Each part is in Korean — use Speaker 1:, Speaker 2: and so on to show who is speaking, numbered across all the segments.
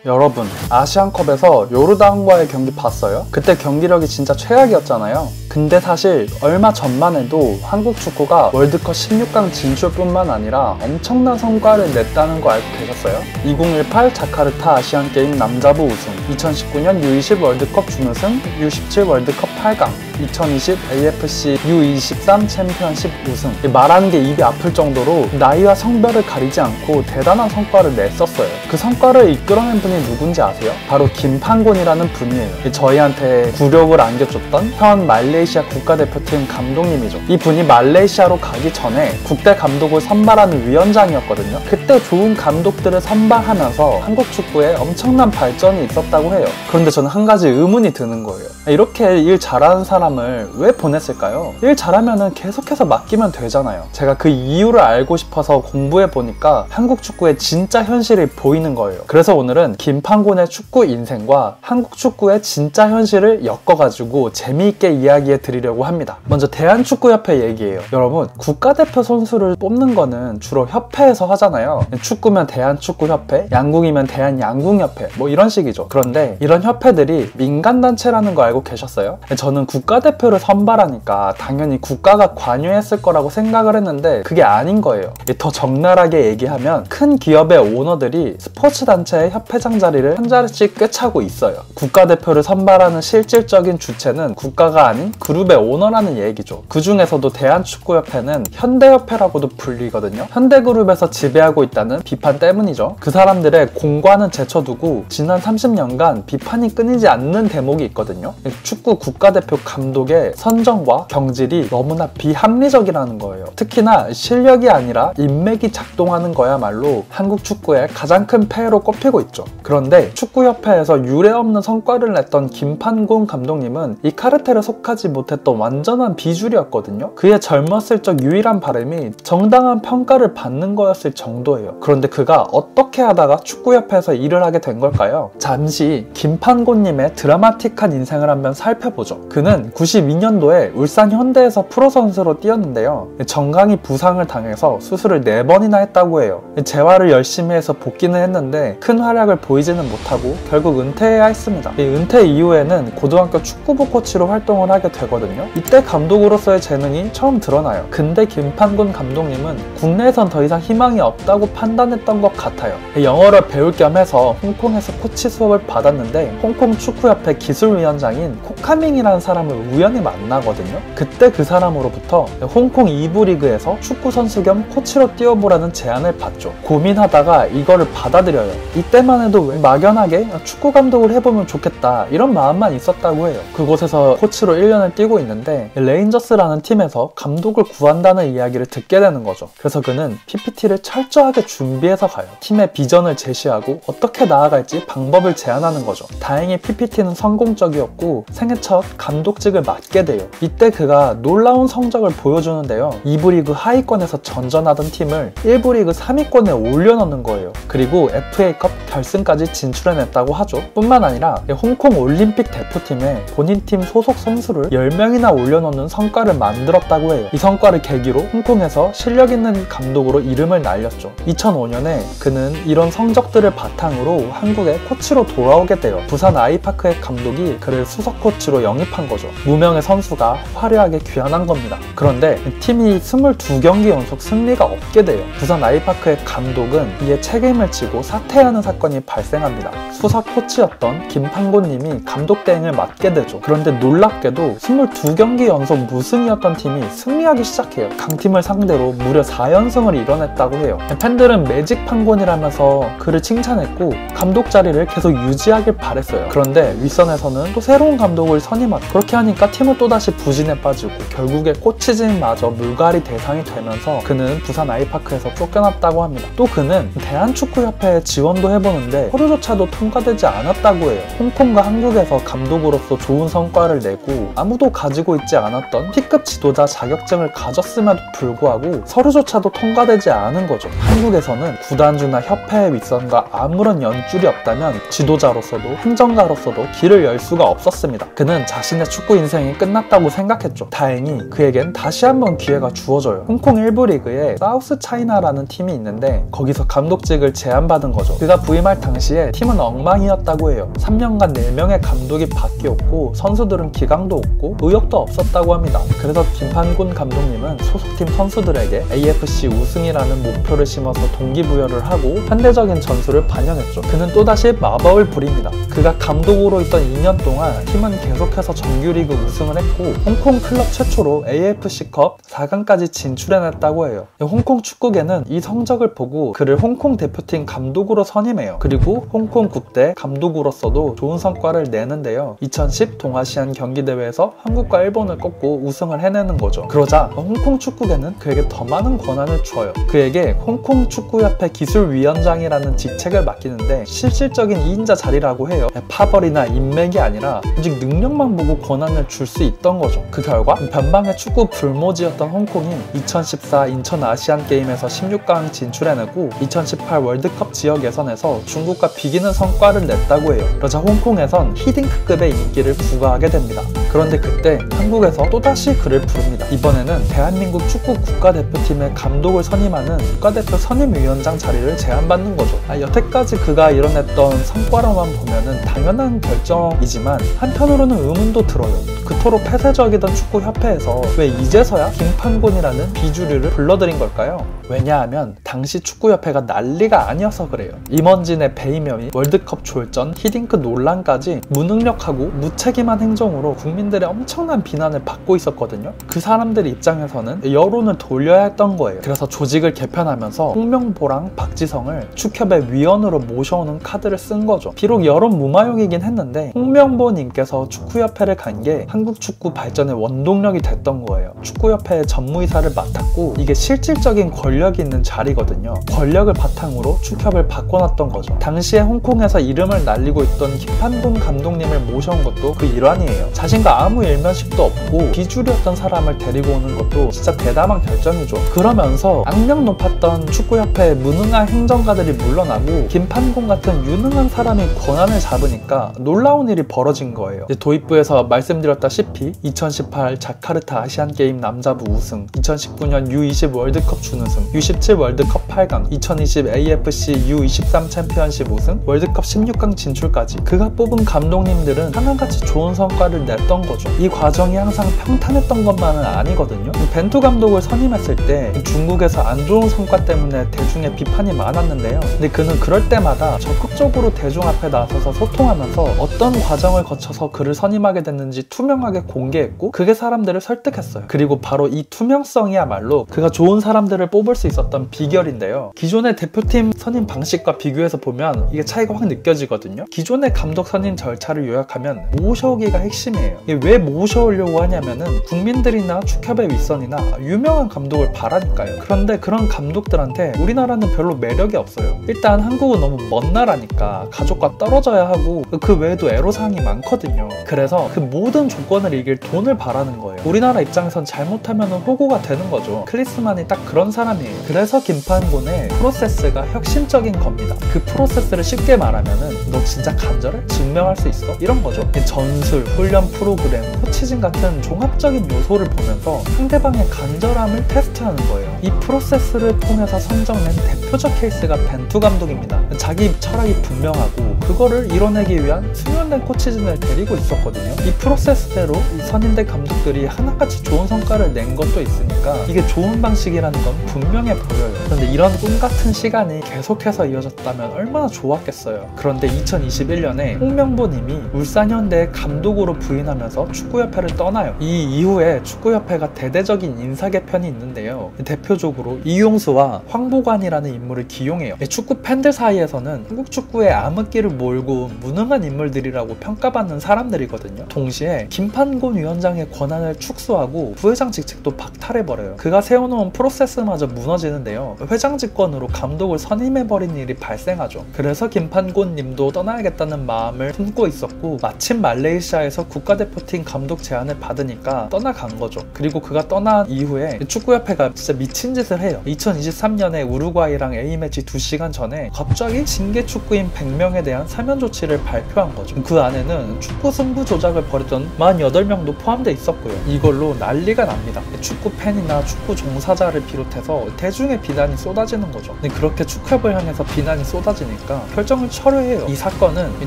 Speaker 1: 여러분, 아시안컵에서 요르단과의 경기 봤어요? 그때 경기력이 진짜 최악이었잖아요. 근데 사실 얼마 전만 해도 한국 축구가 월드컵 16강 진출뿐만 아니라 엄청난 성과를 냈다는 거 알고 계셨어요? 2018 자카르타 아시안게임 남자부 우승, 2019년 U20 월드컵 준우승, U17 월드컵 8강, 2020 AFC U23 챔피언십 우승. 말하는 게 입이 아플 정도로 나이와 성별을 가리지 않고 대단한 성과를 냈었어요. 그 성과를 이끌어낸 분이 누군지 아세요? 바로 김판곤이라는 분이에요. 저희한테 굴욕을 안겨줬던 현 말레이시아 국가대표팀 감독님이죠. 이 분이 말레이시아로 가기 전에 국대 감독을 선발하는 위원장이었거든요. 그때 좋은 감독들을 선발하면서 한국 축구에 엄청난 발전이 있었다고 해요. 그런데 저는 한 가지 의문이 드는 거예요. 이렇게 일 잘하는 사람을 왜 보냈을까요? 일 잘하면 계속해서 맡기면 되잖아요. 제가 그 이유를 알고 싶어서 공부해보니까 한국 축구의 진짜 현실이 보이는 거예요. 그래서 오늘은 김판곤의 축구 인생과 한국 축구의 진짜 현실을 엮어가지고 재미있게 이야기해 드리려고 합니다. 먼저 대한축구협회 얘기예요. 여러분, 국가대표 선수를 뽑는 거는 주로 협회에서 하잖아요. 축구면 대한축구협회, 양궁이면 대한양궁협회, 뭐 이런 식이죠. 그런데 이런 협회들이 민간단체라는 거 알고 계셨어요? 저는 국가대표를 선발하니까 당연히 국가가 관여했을 거라고 생각을 했는데 그게 아닌 거예요. 더 적나라하게 얘기하면 큰 기업의 오너들이 스포츠 단체의 협회장 자리를 한 자리씩 꿰차고 있어요. 국가대표를 선발하는 실질적인 주체는 국가가 아닌 그룹의 오너라는 얘기죠. 그 중에서도 대한축구협회는 현대협회라고도 불리거든요. 현대그룹에서 지배하고 있다는 비판 때문이죠. 그 사람들의 공과는 제쳐두고 지난 30년간 비판이 끊이지 않는 대목이 있거든요. 축구 국가대표 감독의 선정과 경질이 너무나 비합리적이라는 거예요. 특히나 실력이 아니라 인맥이 작동하는 거야말로 한국 축구의 가장 큰 폐해로 꼽히고 있죠. 그런데 축구협회에서 유례없는 성과를 냈던 김판곤 감독님은 이 카르텔에 속하지 못했던 완전한 비주류였거든요. 그의 젊었을 적 유일한 바람이 정당한 평가를 받는 거였을 정도예요. 그런데 그가 어떻게 하다가 축구협회에서 일을 하게 된 걸까요? 잠시 김판곤님의 드라마틱한 인생을 한번 살펴보죠. 그는 92년도에 울산 현대에서 프로선수로 뛰었는데요. 정강이 부상을 당해서 수술을 4번이나 했다고 해요. 재활을 열심히 해서 복귀는 했는데 큰 활약을 보이지는 못하고 결국 은퇴해야 했습니다. 은퇴 이후에는 고등학교 축구부 코치로 활동을 하게 되거든요. 이때 감독으로서의 재능이 처음 드러나요. 근데 김판곤 감독님은 국내에선 더 이상 희망이 없다고 판단했던 것 같아요. 영어를 배울 겸 해서 홍콩에서 코치 수업을 받았는데 홍콩 축구협회 기술위원장인 코카밍이라는 사람을 우연히 만나거든요. 그때 그 사람으로부터 홍콩 2부 리그에서 축구 선수 겸 코치로 뛰어보라는 제안을 받죠. 고민하다가 이거를 받아들여요. 이때만 해도 왜 막연하게 축구 감독을 해보면 좋겠다 이런 마음만 있었다고 해요. 그곳에서 코치로 1년을 뛰고 있는데 레인저스라는 팀에서 감독을 구한다는 이야기를 듣게 되는 거죠. 그래서 그는 PPT를 철저하게 준비해서 가요. 팀의 비전을 제시하고 어떻게 나아갈지 방법을 제안하는 거죠. 다행히 PPT는 성공적이었고 생애 첫 감독직을 맡게 돼요. 이때 그가 놀라운 성적을 보여주는데요. 2부 리그 하위권에서 전전하던 팀을 1부 리그 3위권에 올려놓는 거예요. 그리고 FA컵 결승까지 진출해냈다고 하죠. 뿐만 아니라 홍콩 올림픽 대표팀에 본인 팀 소속 선수를 10명이나 올려놓는 성과를 만들었다고 해요. 이 성과를 계기로 홍콩에서 실력 있는 감독으로 이름을 날렸죠. 2005년에 그는 이런 성적들을 바탕으로 한국에 코치로 돌아오게 돼요. 부산 아이파크의 감독이 그를 수석 코치로 영입한 거죠. 무명의 선수가 화려하게 귀환한 겁니다. 그런데 팀이 22경기 연속 승리가 없게 돼요. 부산 아이파크의 감독은 이에 책임을 지고 사퇴하는 사건이 발생합니다. 수석 코치였던 김판곤님이 감독 대행을 맡게 되죠. 그런데 놀랍게도 22경기 연속 무승이었던 팀이 승리하기 시작해요. 강팀을 상대로 무려 4연승을 이뤄냈다고 해요. 팬들은 매직 판곤이라면서 그를 칭찬했고 감독 자리를 계속 유지하길 바랬어요. 그런데 윗선에서는 또 새로운 감독을 선임하고 그렇게 하니까 팀은 또다시 부진에 빠지고 결국에 코치진마저 물갈이 대상이 되면서 그는 부산 아이파크에서 쫓겨났다고 합니다. 또 그는 대한축구협회에 지원도 해보는데 서류조차도 통과되지 않았다고 해요. 홍콩과 한국에서 감독으로서 좋은 성과를 내고 아무도 가지고 있지 않았던 T급 지도자 자격증을 가졌음에도 불구하고 서류조차도 통과되지 않은 거죠. 한국에서는 구단주나 협회의 윗선과 아무런 연줄이 없다면 지도자로서도 행정가로서도 길을 열 수가 없었습니다. 그는 자신의 축구 축구 인생이 끝났다고 생각했죠. 다행히 그에겐 다시 한번 기회가 주어져요. 홍콩 1부 리그에 사우스 차이나라는 팀이 있는데 거기서 감독직을 제안받은 거죠. 그가 부임할 당시에 팀은 엉망이었다고 해요. 3년간 4명의 감독이 바뀌었고 선수들은 기강도 없고 의욕도 없었다고 합니다. 그래서 김판곤 감독님은 소속팀 선수들에게 AFC 우승이라는 목표를 심어서 동기부여를 하고 현대적인 전술을 반영했죠. 그는 또다시 마법을 부립니다. 그가 감독으로 있던 2년 동안 팀은 계속해서 정규리그 우승을 했고 홍콩 클럽 최초로 AFC컵 4강까지 진출해냈다고 해요. 홍콩 축구계는 이 성적을 보고 그를 홍콩 대표팀 감독으로 선임해요. 그리고 홍콩 국대 감독으로서도 좋은 성과를 내는데요. 2010 동아시안 경기대회에서 한국과 일본을 꺾고 우승을 해내는 거죠. 그러자 홍콩 축구계는 그에게 더 많은 권한을 줘요. 그에게 홍콩 축구협회 기술위원장이라는 직책을 맡기는데 실질적인 2인자 자리라고 해요. 파벌이나 인맥이 아니라 오직 능력만 보고 권한을 줄 수 있던 거죠. 그 결과 변방의 축구 불모지였던 홍콩이 2014 인천 아시안게임에서 16강 진출해내고 2018 월드컵 지역 예선에서 중국과 비기는 성과를 냈다고 해요. 그러자 홍콩에선 히딩크급의 인기를 부과하게 됩니다. 그런데 그때 한국에서 또다시 그를 부릅니다. 이번에는 대한민국 축구 국가대표팀의 감독을 선임하는 국가대표 선임위원장 자리를 제안받는 거죠. 여태까지 그가 이뤄냈던 성과로만 보면은 당연한 결정이지만 한편으로는 의문도 들어요. 그토록 폐쇄적이던 축구협회에서 왜 이제서야 김판곤이라는 비주류를 불러들인 걸까요? 왜냐하면 당시 축구협회가 난리가 아니어서 그래요. 임원진의 배임혐의, 월드컵 졸전, 히딩크 논란까지 무능력하고 무책임한 행정으로 국민들의 엄청난 비난을 받고 있었거든요. 그 사람들 입장에서는 여론을 돌려야 했던 거예요. 그래서 조직을 개편하면서 홍명보랑 박지성을 축협의 위원으로 모셔오는 카드를 쓴 거죠. 비록 여론 무마용이긴 했는데 홍명보님께서 축구협회를 간 게 한국 축구 발전의 원동력이 됐던 거예요. 축구협회의 전무이사를 맡았고 이게 실질적인 권력이 있는 자리거든요. 권력을 바탕으로 축협을 바꿔놨던 거죠. 당시에 홍콩에서 이름을 날리고 있던 김판곤 감독님을 모셔온 것도 그 일환이에요. 자신과 아무 일면식도 없고 비주류였던 사람을 데리고 오는 것도 진짜 대담한 결정이죠. 그러면서 악명 높았던 축구협회의 무능한 행정가들이 물러나고 김판곤 같은 유능한 사람이 권한을 잡으니까 놀라운 일이 벌어진 거예요. 도입부에서 말씀드렸다시피 2018 자카르타 아시안게임 남자부 우승, 2019년 U20 월드컵 준우승, U17 월드컵 8강, 2020 AFC U23 챔피언십 우승, 월드컵 16강 진출까지 그가 뽑은 감독님들은 하나같이 좋은 성과를 냈던 거죠. 이 과정이 항상 평탄했던 것만은 아니거든요. 벤투 감독을 선임했을 때 중국에서 안 좋은 성과 때문에 대중의 비판이 많았는데요. 근데 그는 그럴 때마다 적극적으로 대중 앞에 나서서 소통하면서 어떤 과정을 거쳐서 그를 선임하게 됐는지 투명하게 공개했고 그게 사람들을 설득했어요. 그리고 바로 이 투명성이야말로 그가 좋은 사람들을 뽑을 수 있었던 비결인데요. 기존의 대표팀 선임 방식과 비교해서 보면 이게 차이가 확 느껴지거든요. 기존의 감독 선임 절차를 요약하면 모셔오기가 핵심이에요. 이게 왜 모셔오려고 하냐면은 국민들이나 축협의 윗선이나 유명한 감독을 바라니까요. 그런데 그런 감독들한테 우리나라는 별로 매력이 없어요. 일단 한국은 너무 먼 나라니까 가족과 떨어져야 하고 그 외에도 애로사항이 많거든요. 그래서 그 모든 조건을 이길 돈을 바라는 거예요. 우리나라 입장에선 잘못하면 호구가 되는 거죠. 클리스만이 딱 그런 사람이에요. 그래서 김판곤의 프로세스가 혁신적인 겁니다. 그 프로세스를 쉽게 말하면은 너 진짜 간절해? 증명할 수 있어? 이런 거죠. 전술, 훈련 프로그램, 코치진 같은 종합적인 요소를 보면서 상대방의 간절함을 테스트하는 거예요. 이 프로세스를 통해서 선정된 대표적 케이스가 벤투 감독입니다. 자기 철학이 분명하고 그거를 이뤄내기 위한 숙련된 코치진을 데리고 있었거든요. 이 프로세스대로 이 선임된 감독들이 하나같이 좋은 성과를 낸 것도 있으니까 이게 좋은 방식이라는 건 분명해 보여요. 그런데 이런 꿈같은 시간이 계속해서 이어졌다면 얼마나 좋았겠어요. 그런데 2021년에 홍명보님이 울산현대의 감독으로 부임하면서 축구협회를 떠나요. 이 이후에 축구협회가 대대적인 인사 개편이 있는데요. 대표적으로 이용수와 황보관이라는 인물을 기용해요. 축구 팬들 사이에서는 한국 축구의 암흑기를 몰고 무능한 인물들이라고 평가받는 사람들이거든요. 동시에 김판곤 위원장의 권한을 축소하고 부회장 직책도 박탈해버려요. 그가 세워놓은 프로세스마저 무너지는데요. 회장 직권으로 감독을 선임해버린 일이 발생하죠. 그래서 김판곤 님도 떠나야겠다는 마음을 품고 있었고 마침 말레이시아에서 국가대표팀 감독 제안을 받으니까 떠나간 거죠. 그리고 그가 떠난 이후에 축구협회가 진짜 미친 짓을 해요. 2023년에 우루과이랑 A매치 2시간 전에 갑자기 징계 축구인 100명에 대한 사면 조치를 발표한 거죠. 그 안에는 축구 승부 조작을 벌였던 분 48명도 포함되어 있었고요. 이걸로 난리가 납니다. 축구 팬이나 축구 종사자를 비롯해서 대중의 비난이 쏟아지는 거죠. 근데 그렇게 축협을 향해서 비난이 쏟아지니까 결정을 철회해요. 이 사건은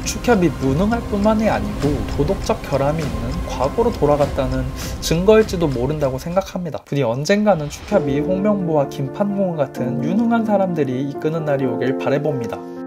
Speaker 1: 축협이 무능할 뿐만이 아니고 도덕적 결함이 있는 과거로 돌아갔다는 증거일지도 모른다고 생각합니다. 부디 언젠가는 축협이 홍명보와 김판공 같은 유능한 사람들이 이끄는 날이 오길 바라봅니다.